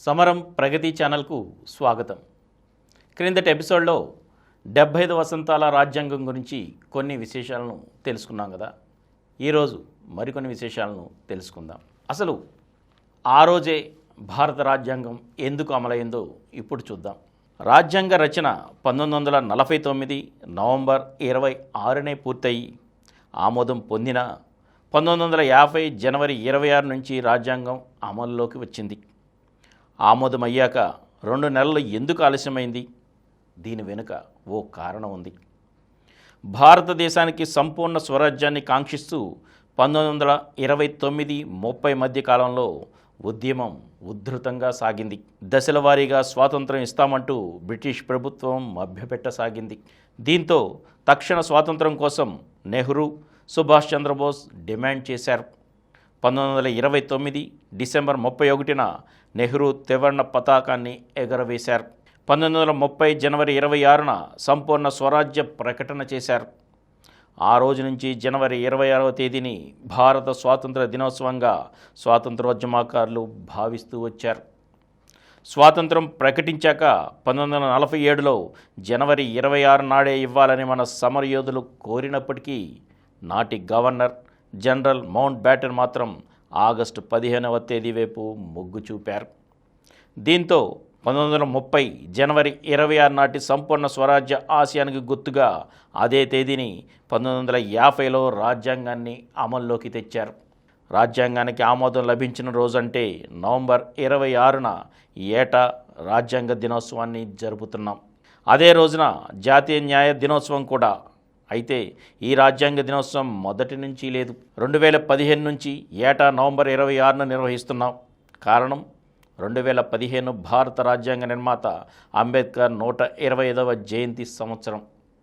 సమరం ప్రగతి ఛానల్కు స్వాగతం. క్రిందటి ఎపిసోడ్లో 75 వసంతాల రాజ్యాంగం గురించి కొన్ని విశేషాలను తెలుసుకున్నాం కదా. ఈరోజు మరికొన్ని విశేషాలను తెలుసుకుందాం. అసలు ఆ రోజే భారత రాజ్యాంగం ఎందుకు అమలైందో ఇప్పుడు చూద్దాం. రాజ్యాంగ రచన 1949 నవంబర్ 26నే పూర్తయి ఆమోదం పొందిన 1950 జనవరి 26 నుంచి రాజ్యాంగం అమల్లోకి వచ్చింది. ఆమోదమయ్యాక 2 నెలలు ఎందుకు ఆలస్యమైంది? దీని వెనుక ఓ కారణం ఉంది. భారతదేశానికి సంపూర్ణ స్వరాజ్యాన్ని కాంక్షిస్తూ 1929-30 మధ్య కాలంలో ఉద్యమం ఉధృతంగా సాగింది. దశల వారీగా స్వాతంత్రం ఇస్తామంటూ బ్రిటిష్ ప్రభుత్వం మభ్యపెట్టసాగింది. దీంతో తక్షణ స్వాతంత్రం కోసం నెహ్రూ, సుభాష్ చంద్రబోస్ డిమాండ్ చేశారు. 1929 డిసెంబర్ 31న నెహ్రూ త్రివర్ణ పతాకాన్ని ఎగరవేశారు. 1930 జనవరి 26న సంపూర్ణ స్వరాజ్య ప్రకటన చేశారు. ఆ రోజు నుంచి జనవరి 26వ తేదీని భారత స్వాతంత్ర దినోత్సవంగా స్వాతంత్రోద్యమకారులు భావిస్తూ వచ్చారు. స్వాతంత్రం ప్రకటించాక 1947లో జనవరి 26 నాడే ఇవ్వాలని మన సమరయోధులు కోరినప్పటికీ నాటి గవర్నర్ జనరల్ మౌంట్ బ్యాటన్ మాత్రం ఆగస్టు 15వ తేదీ వైపు మొగ్గు చూపారు. దీంతో 1930 జనవరి 26 నాటి సంపూర్ణ స్వరాజ్య ఆశయానికి గుర్తుగా అదే తేదీని 1950లో రాజ్యాంగాన్ని అమల్లోకి తెచ్చారు. రాజ్యాంగానికి ఆమోదం లభించిన రోజంటే నవంబర్ 26న ఏటా రాజ్యాంగ దినోత్సవాన్ని జరుపుతున్నాం. అదే రోజున జాతీయ న్యాయ దినోత్సవం కూడా. అయితే ఈ రాజ్యాంగ దినోత్సవం మొదటి నుంచి లేదు. 2015 నుంచి ఏటా నవంబర్ 26న నిర్వహిస్తున్నాం. కారణం 2015 భారత రాజ్యాంగ నిర్మాత అంబేద్కర్ 125వ జయంతి సంవత్సరం.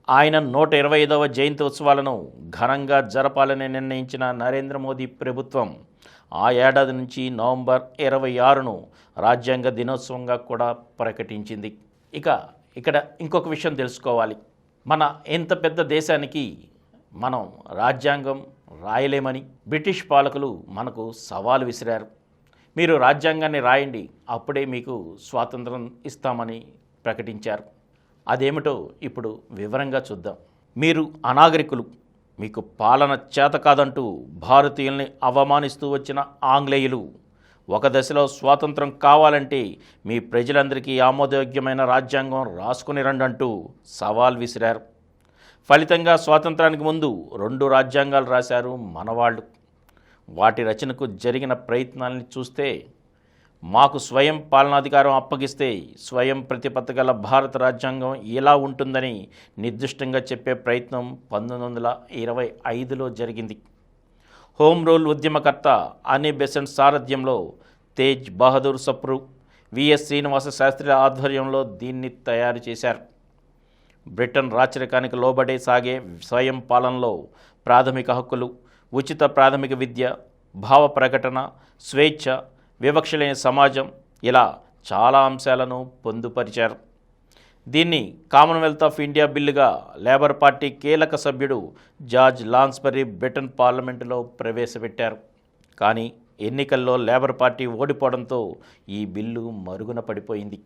ఆయన 125వ జయంతి ఉత్సవాలను ఘనంగా జరపాలని నిర్ణయించిన నరేంద్ర మోదీ ప్రభుత్వం ఆ ఏడాది నుంచి నవంబర్ 26ను రాజ్యాంగ దినోత్సవంగా కూడా ప్రకటించింది. ఇక్కడ ఇంకొక విషయం తెలుసుకోవాలి. మన ఎంత పెద్ద దేశానికి మనం రాజ్యాంగం రాయలేమని బ్రిటిష్ పాలకులు మనకు సవాలు విసిరారు. మీరు రాజ్యాంగాన్ని రాయండి, అప్పుడే మీకు స్వాతంత్రం ఇస్తామని ప్రకటించారు. అదేమిటో ఇప్పుడు వివరంగా చూద్దాం. మీరు అనాగరికులు, మీకు పాలన చేత కాదంటూ భారతీయుల్ని అవమానిస్తూ వచ్చిన ఆంగ్లేయులు ఒక దశలో స్వాతంత్రం కావాలంటే మీ ప్రజలందరికీ ఆమోదయోగ్యమైన రాజ్యాంగం రాసుకుని రండంటూ సవాల్ విసిరారు. ఫలితంగా స్వాతంత్రానికి ముందు 2 రాజ్యాంగాలు రాశారు మనవాళ్ళు. వాటి రచనకు జరిగిన ప్రయత్నాలని చూస్తే మాకు స్వయం పాలనాధికారం అప్పగిస్తే స్వయం ప్రతిపత్తి గల భారత రాజ్యాంగం ఎలా ఉంటుందని నిర్దిష్టంగా చెప్పే ప్రయత్నం 1925లో జరిగింది. హోమ్ రూల్ ఉద్యమకర్త అనీ బెసెంట్ సారథ్యంలో తేజ్ బహదూర్ సప్రు, విఎస్ శ్రీనివాస శాస్త్రి ఆధ్వర్యంలో దీన్ని తయారు చేశారు. బ్రిటన్ రాచరికానికి లోబడే సాగే స్వయం పాలనలో ప్రాథమిక హక్కులు, ఉచిత ప్రాథమిక విద్య, భావ ప్రకటన, స్వేచ్ఛ, వివక్ష లేని సమాజం ఇలా చాలా అంశాలను పొందుపరిచారు. దీన్ని కామన్వెల్త్ ఆఫ్ ఇండియా బిల్లుగా లేబర్ పార్టీ కీలక సభ్యుడు జార్జ్ లాన్స్బరీ బ్రిటన్ పార్లమెంటులో ప్రవేశపెట్టారు. కానీ ఎన్నికల్లో లేబర్ పార్టీ ఓడిపోవడంతో ఈ బిల్లు మరుగున పడిపోయింది.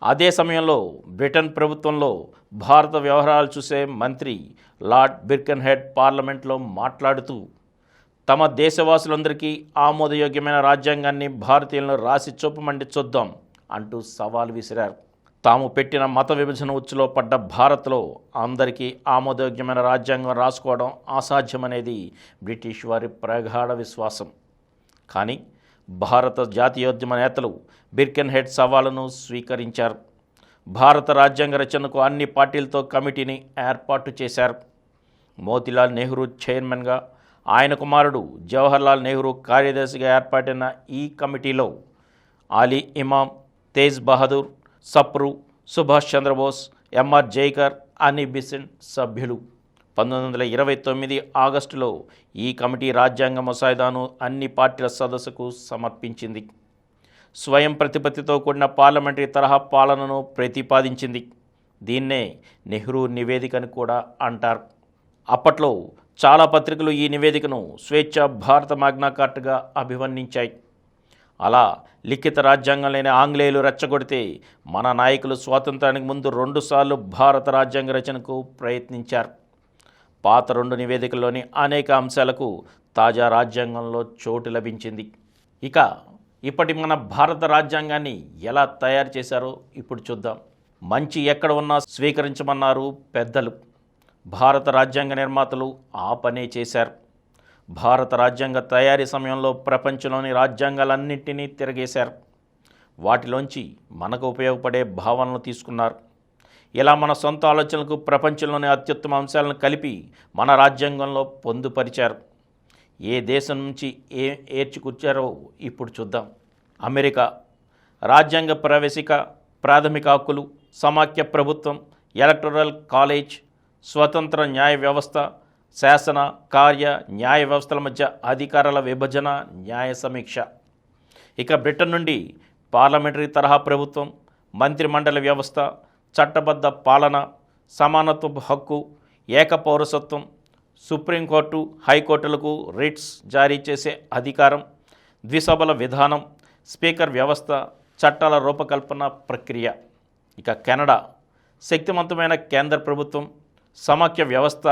అదే సమయంలో బ్రిటన్ ప్రభుత్వంలో భారత వ్యవహారాలు చూసే మంత్రి లార్డ్ బిర్కెన్హెడ్ పార్లమెంట్లో మాట్లాడుతూ తమ దేశవాసులందరికీ ఆమోదయోగ్యమైన రాజ్యాంగాన్ని భారతీయులను రాసి చూపమండి చూద్దాం అంటూ సవాల్ విసిరారు. తాము పెట్టిన మత విభజన ఉచ్చులో పడ్డ భారత్లో అందరికీ ఆమోదయోగ్యమైన రాజ్యాంగం రాసుకోవడం అసాధ్యమనేది బ్రిటిష్ వారి ప్రగాఢ విశ్వాసం. కానీ భారత జాతీయోద్యమ నేతలు బిర్కెన్హెడ్ సవాలును స్వీకరించారు. భారత రాజ్యాంగ రచనకు అన్ని పార్టీలతో కమిటీని ఏర్పాటు చేశారు. మోతీలాల్ నెహ్రూ చైర్మన్గా, ఆయన కుమారుడు జవహర్లాల్ నెహ్రూ కార్యదర్శిగా ఏర్పాటైన ఈ కమిటీలో అలీ ఇమాం, తేజ్ బహదూర్ సప్రు, సుభాష్ చంద్రబోస్, ఎంఆర్ జైకర్, అనీ బెసెంట్ సభ్యులు. 1929 ఆగస్టులో ఈ కమిటీ రాజ్యాంగ ముసాయిదాను అన్ని పార్టీల సదస్సుకు సమర్పించింది. స్వయం ప్రతిపత్తితో కూడిన పార్లమెంటరీ తరహా పాలనను ప్రతిపాదించింది. దీన్నే నెహ్రూ నివేదికని కూడా అంటారు. అప్పట్లో చాలా పత్రికలు ఈ నివేదికను స్వేచ్ఛ భారత మాగ్నా కార్టాగా అభివర్ణించాయి. అలా లిఖిత రాజ్యాంగం లేని ఆంగ్లేయులు రెచ్చగొడితే మన నాయకులు స్వాతంత్రానికి ముందు 2 సార్లు భారత రాజ్యాంగ రచనకు ప్రయత్నించారు. పాత 2 నివేదికల్లోని అనేక అంశాలకు తాజా రాజ్యాంగంలో చోటు లభించింది. ఇక ఇప్పటి మన భారత రాజ్యాంగాన్ని ఎలా తయారు చేశారో ఇప్పుడు చూద్దాం. మంచి ఎక్కడ ఉన్నా స్వీకరించమన్నారు పెద్దలు. భారత రాజ్యాంగ నిర్మాతలు ఆ పనే చేశారు. భారత రాజ్యాంగ తయారీ సమయంలో ప్రపంచంలోని రాజ్యాంగాలన్నింటినీ తిరగేశారు. వాటిలోంచి మనకు ఉపయోగపడే భావనలు తీసుకున్నారు. ఇలా మన సొంత ఆలోచనలకు ప్రపంచంలోని అత్యుత్తమ అంశాలను కలిపి మన రాజ్యాంగంలో పొందుపరిచారు. ఏ దేశం నుంచి ఏర్చికూర్చారో ఇప్పుడు చూద్దాం. అమెరికా రాజ్యాంగ ప్రవేశిక, ప్రాథమిక హక్కులు, సమాఖ్య ప్రభుత్వం, ఎలక్టోరల్ కాలేజ్, స్వతంత్ర న్యాయ వ్యవస్థ, శాసన, కార్య, న్యాయ వ్యవస్థల మధ్య అధికారాల విభజన, న్యాయ సమీక్ష. ఇక బ్రిటన్ నుండి పార్లమెంటరీ తరహా ప్రభుత్వం, మంత్రిమండలి వ్యవస్థ, చట్టబద్ధ పాలన, సమానత్వపు హక్కు, ఏక పౌరసత్వం, సుప్రీంకోర్టు, హైకోర్టులకు రిట్స్ జారీ చేసే అధికారం, ద్విసభల విధానం, స్పీకర్ వ్యవస్థ, చట్టాల రూపకల్పన ప్రక్రియ. ఇక కెనడా శక్తివంతమైన కేంద్ర ప్రభుత్వం, సమాఖ్య వ్యవస్థ,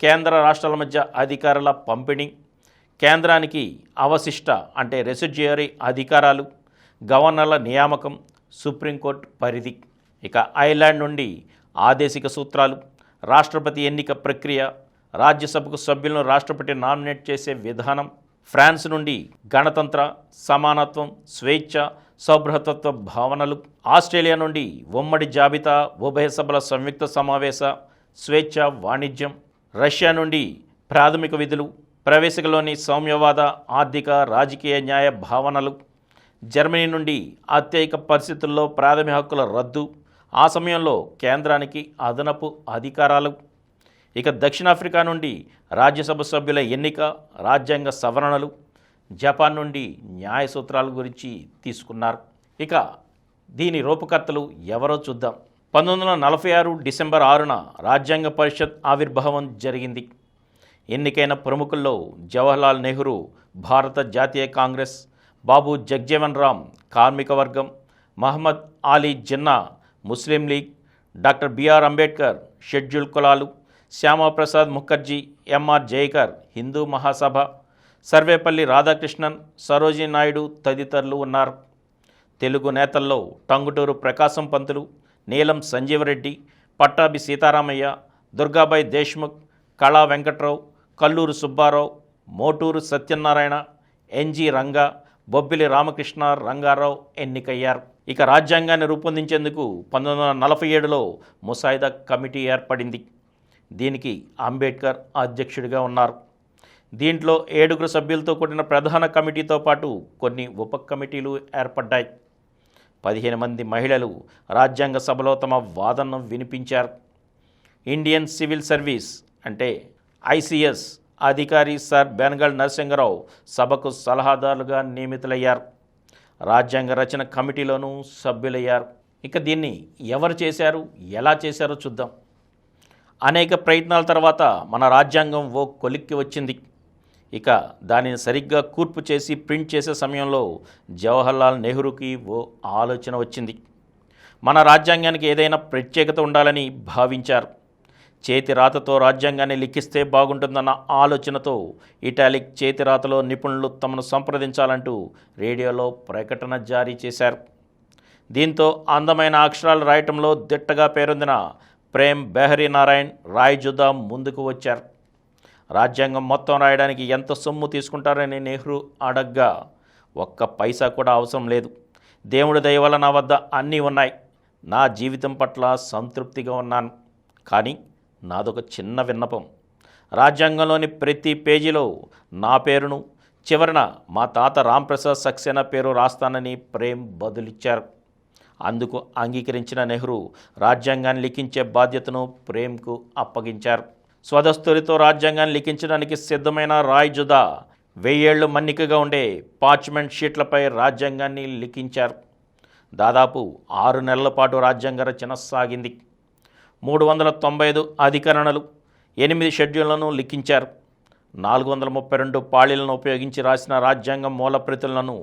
కేంద్ర రాష్ట్రాల మధ్య అధికారాల పంపిణీ, కేంద్రానికి అవశిష్ట అంటే రెసిడ్యుయరీ అధికారాలు, గవర్నర్ల నియామకం, సుప్రీంకోర్టు పరిధి. ఇక ఐర్లాండ్ నుండి ఆదేశిక సూత్రాలు, రాష్ట్రపతి ఎన్నిక ప్రక్రియ, రాజ్యసభకు సభ్యులను రాష్ట్రపతి నామినేట్ చేసే విధానం. ఫ్రాన్స్ నుండి గణతంత్ర, సమానత్వం, స్వేచ్ఛ, సౌభ్రతత్వ భావనలు. ఆస్ట్రేలియా నుండి ఉమ్మడి జాబితా, ఉభయ సభల సంయుక్త సమావేశ, స్వేచ్ఛ, వాణిజ్యం. రష్యా నుండి ప్రాథమిక విధులు, ప్రవేశికలోని సౌమ్యవాద, ఆర్థిక, రాజకీయ న్యాయ భావనలు. జర్మనీ నుండి అత్యయిక పరిస్థితుల్లో ప్రాథమిక హక్కుల రద్దు, ఆ సమయంలో కేంద్రానికి అదనపు అధికారాలు. ఇక దక్షిణాఫ్రికా నుండి రాజ్యసభ సభ్యుల ఎన్నిక, రాజ్యాంగ సవరణలు. జపాన్ నుండి న్యాయ సూత్రాల గురించి తీసుకున్నారు. ఇక దీని రూపకర్తలు ఎవరో చూద్దాం. 1946 డిసెంబర్ 6న రాజ్యాంగ పరిషత్ ఆవిర్భావం జరిగింది. ఎన్నికైన ప్రముఖుల్లో జవహర్లాల్ నెహ్రూ, భారత జాతీయ కాంగ్రెస్, బాబు జగ్జీవన్ రామ్, కార్మిక వర్గం, Mohammad Ali Jinnah, Muslim League, doctor BR Ambedkar, schedule కులాలు, శ్యామాప్రసాద్ ముఖర్జీ, ఎంఆర్ జయకర్, హిందూ మహాసభ, సర్వేపల్లి రాధాకృష్ణన్, సరోజినీ నాయుడు తదితరులు ఉన్నారు. తెలుగు నేతల్లో టంగుటూరు ప్రకాశం పంతులు, నీలం సంజీవరెడ్డి, పట్టాభి సీతారామయ్య, దుర్గాబాయి దేశ్ముఖ్, కళా వెంకట్రావు, కల్లూరు సుబ్బారావు, మోటూరు సత్యనారాయణ, ఎన్జి రంగా, బొబ్బిలి రామకృష్ణ రంగారావు ఎన్నికయ్యారు. ఇక రాజ్యాంగాన్ని రూపొందించేందుకు 1947లో ముసాయిదా కమిటీ ఏర్పడింది. దీనికి అంబేద్కర్ అధ్యక్షుడిగా ఉన్నారు. దీంట్లో 7 సభ్యులతో కూడిన ప్రధాన కమిటీతో పాటు కొన్ని ఉప కమిటీలు ఏర్పడ్డాయి. 15 మంది మహిళలు రాజ్యాంగ సభలో తమ వాదనను వినిపించారు. ఇండియన్ సివిల్ సర్వీస్ అంటే ఐసిఎస్ అధికారి సర్ బెనగల్ నరసింగరావు సభకు సలహాదారులుగా నియమితులయ్యారు. రాజ్యాంగ రచన కమిటీలోనూ సభ్యులయ్యారు. ఇక దీన్ని ఎవరు చేశారు, ఎలా చేశారో చూద్దాం. అనేక ప్రయత్నాల తర్వాత మన రాజ్యాంగం ఓ కొలిక్కి వచ్చింది. ఇక దానిని సరిగ్గా కూర్పు చేసి ప్రింట్ చేసే సమయంలో జవహర్లాల్ నెహ్రూకి ఓ ఆలోచన వచ్చింది. మన రాజ్యాంగానికి ఏదైనా ప్రత్యేకత ఉండాలని భావించారు. చేతి రాతతో రాజ్యాంగాన్ని లిఖిస్తే బాగుంటుందన్న ఆలోచనతో ఇటాలిక్ చేతి రాతలో నిపుణులు తమను సంప్రదించాలంటూ రేడియోలో ప్రకటన జారీ చేశారు. దీంతో అందమైన అక్షరాలు రాయటంలో దిట్టగా పేరొందిన ప్రేమ్ బెహరీ నారాయణ్ రాయ్జుదా ముందుకు వచ్చారు. రాజ్యాంగం మొత్తం రాయడానికి ఎంత సొమ్ము తీసుకుంటారని నెహ్రూ అడగ్గా, ఒక్క పైసా కూడా అవసరం లేదు, దేవుడి దయ వల్ల నా వద్ద అన్నీ ఉన్నాయి, నా జీవితం పట్ల సంతృప్తిగా ఉన్నాను, కానీ నాదొక చిన్న విన్నపం, రాజ్యాంగంలోని ప్రతి పేజీలో నా పేరును, చివరన మా తాత రాంప్రసాద్ సక్సేనా పేరు రాస్తానని ప్రేమ్ బదులిచ్చారు. అందుకు అంగీకరించిన నెహ్రూ రాజ్యాంగాన్ని లిఖించే బాధ్యతను ప్రేమ్కు అప్పగించారు. స్వదస్తురితో రాజ్యాంగాన్ని లిఖించడానికి సిద్ధమైన రాయ్జుదా 1000 ఏళ్లు మన్నికగా ఉండే పార్చ్మెంట్ షీట్లపై రాజ్యాంగాన్ని లిఖించారు. దాదాపు 6 నెలల పాటు రాజ్యాంగ రచన సాగింది. 395 అధికరణలు, 8 షెడ్యూళ్లను లిఖించారు. 432 పాళీలను ఉపయోగించి రాసిన రాజ్యాంగం మూల ప్రతులను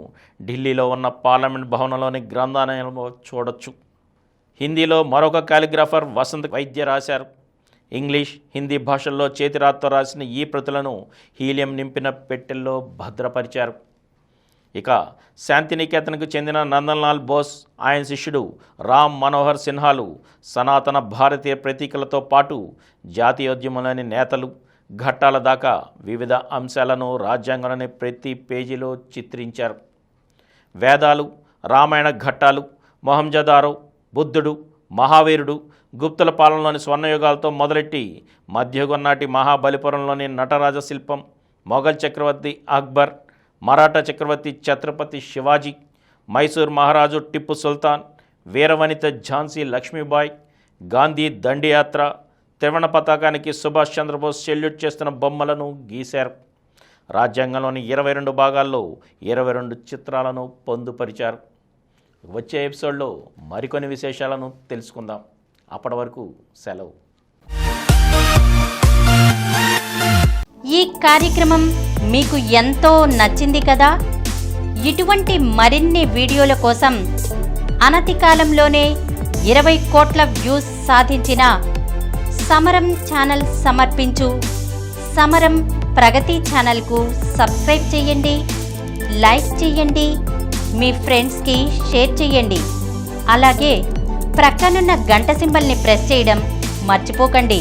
ఢిల్లీలో ఉన్న పార్లమెంట్ భవనంలోని గ్రంథాలయంలో చూడొచ్చు. హిందీలో మరొక కాలిగ్రాఫర్ వసంత్ వైద్య రాశారు. ఇంగ్లీష్, హిందీ భాషల్లో చేతిరాత్తో రాసిన ఈ ప్రతులను హీలియం నింపిన పెట్టెల్లో భద్రపరిచారు. ఇక శాంతినికేతన్కు చెందిన నందన్లాల్ బోస్, ఆయన శిష్యుడు రామ్ మనోహర్ సిన్హాలు సనాతన భారతీయ ప్రతీకలతో పాటు జాతీయోద్యమంలోని నేతలు, ఘట్టాల దాకా వివిధ అంశాలను రాజ్యాంగంలోని ప్రతి పేజీలో చిత్రించారు. వేదాలు, రామాయణ ఘట్టాలు, మొహంజదారో, బుద్ధుడు, మహావీరుడు, గుప్తుల పాలనలోని స్వర్ణయుగాలతో మొదలెట్టి మధ్యయుగం నాటి మహాబలిపురంలోని నటరాజ శిల్పం, మొఘల్ చక్రవర్తి అక్బర్, మరాఠా చక్రవర్తి ఛత్రపతి శివాజీ, మైసూర్ మహారాజు టిప్పు సుల్తాన్, వీరవనిత ఝాన్సీ లక్ష్మీబాయి, గాంధీ దండియాత్ర, త్రివర్ణ పతాకానికి సుభాష్ చంద్రబోస్ సెల్యూట్ చేస్తున్న బొమ్మలను గీశారు. రాజ్యాంగంలోని 22 భాగాల్లో 22 చిత్రాలను పొందుపరిచారు. వచ్చే ఎపిసోడ్లో మరికొన్ని విశేషాలను తెలుసుకుందాం. అప్పటి వరకు సెలవు. ఈ కార్యక్రమం మీకు ఎంతో నచ్చింది కదా. ఇటువంటి మరిన్ని వీడియోల కోసం అనతి కాలంలోనే 20 కోట్ల వ్యూస్ సాధించిన సమరం ఛానల్ సమర్పించు సమరం ప్రగతి ఛానల్కు సబ్స్క్రైబ్ చేయండి, లైక్ చేయండి, మీ ఫ్రెండ్స్కి షేర్ చేయండి. అలాగే ప్రక్కనున్న గంట సింబల్ని ప్రెస్ చేయడం మర్చిపోకండి.